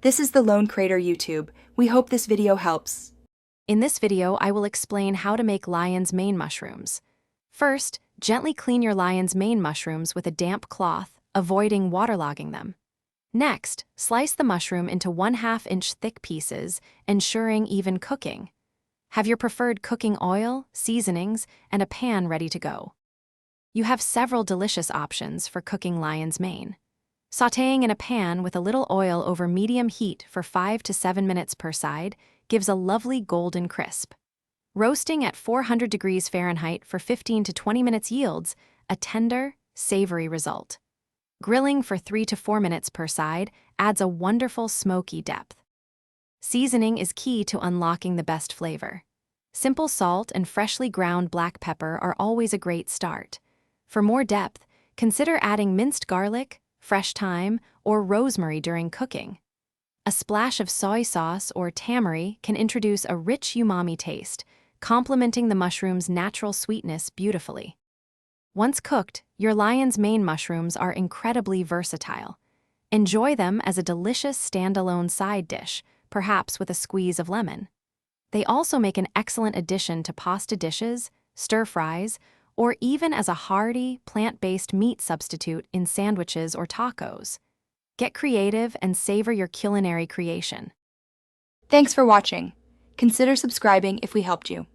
This is the Lone Crater YouTube. We hope this video helps. In this video, I will explain how to make lion's mane mushrooms. First, gently clean your lion's mane mushrooms with a damp cloth, avoiding waterlogging them. Next, slice the mushroom into 1/2 inch thick pieces, ensuring even cooking. Have your preferred cooking oil, seasonings, and a pan ready to go. You have several delicious options for cooking lion's mane. Sautéing in a pan with a little oil over medium heat for 5 to 7 minutes per side gives a lovely golden crisp. Roasting at 400 degrees Fahrenheit for 15 to 20 minutes yields a tender, savory result. Grilling for 3 to 4 minutes per side adds a wonderful smoky depth. Seasoning is key to unlocking the best flavor. Simple salt and freshly ground black pepper are always a great start. For more depth, consider adding minced garlic, fresh thyme, or rosemary during cooking. A splash of soy sauce or tamari can introduce a rich umami taste, complementing the mushroom's natural sweetness beautifully. Once cooked, your lion's mane mushrooms are incredibly versatile. Enjoy them as a delicious standalone side dish, perhaps with a squeeze of lemon. They also make an excellent addition to pasta dishes, stir-fries, or even as a hearty, plant-based meat substitute in sandwiches or tacos. Get creative and savor your culinary creation. Thanks for watching. Consider subscribing if we helped you.